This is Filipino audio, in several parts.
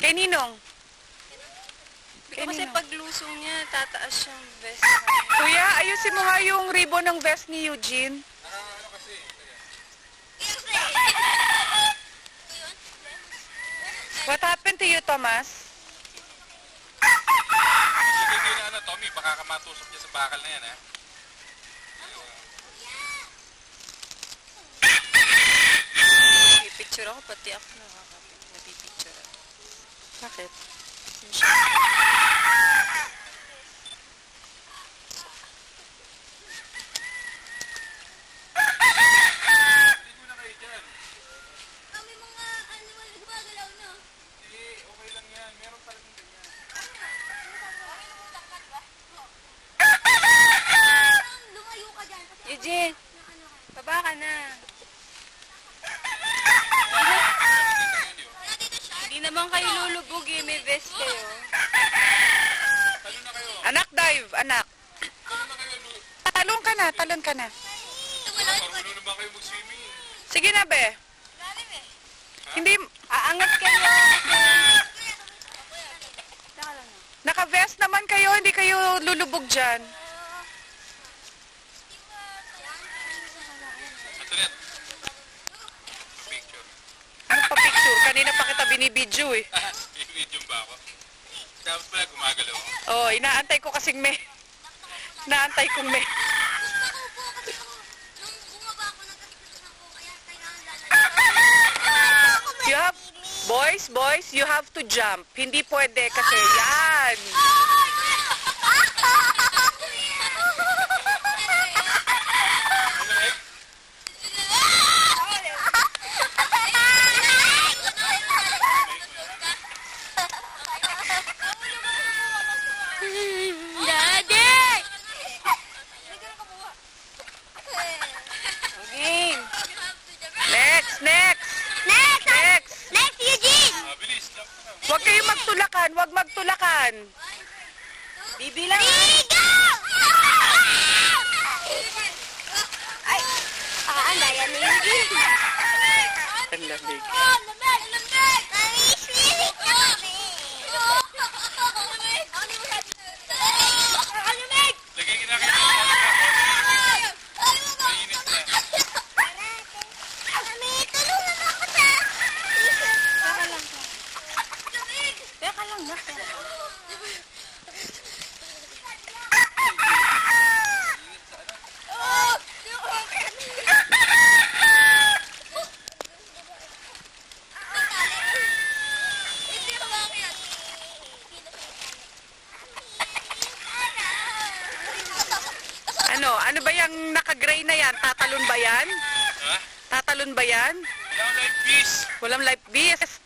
Kay Ninong. Ito kasi paglusong niya, tataas yung vest. Kuya, ayusin mo nga yung ribbon ng vest ni Eugene. Ano kasi? What happened to you, Thomas? Hindi na ano, Tommy, baka ka matusok niya sa bakal na yan, ha? Pipicture ako, pati ako napipicture. Bakit? Hindi mo na kayo dyan. Kami mga animal nagpagalaw na. Hindi, okay lang yan. Meron talagang ganyan. Lumayo ka dyan. Eugene, baba ka na. Hindi naman kayo lulubog eh, may vest kayo. Talon na kayo. Anak, dive. Anak. Talon na kayo. Talon ka na. Talon ka na. Marunong na ba kayo mag-swimming? Sige na, be. Hindi, Aangat kayo. naka-vest naman kayo. Hindi kayo lulubog dyan. Atulit. Picture. Ano pa picture? Kanina pa kita binibidyo eh. Medium ba ako? Dapat pala gumagalaw. Oh, inaantay ko kasing may. Inaantay kong may. Nung bumaba ako, nagkatipisan ako, kaya kailangan lalaki. You have, boys, you have to jump. Hindi pwede kasi yan. Daddy! Game. Next, next. Next! Next. Next, Eugene! Bilis. Jump na. Huwag kayong magtulakan. Huwag magtulakan. Bibilang. Ligo! Ay! Andaya ni Eugene. Ang lamig. Oh, lamig! Lamig! Mami, swimming na kami! Lamig! Lagay kita kayo. Mainit na. Mami, tulungan ako sa... Teka lang na. Ano ba yung naka-gray na yan? Tatalon ba yan? Ha? Tatalon ba yan? Wala like this. Walang life vest.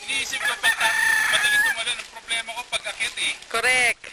Iniisip ko, madaling tumalan. Ang problema ko pag akit eh. Correct.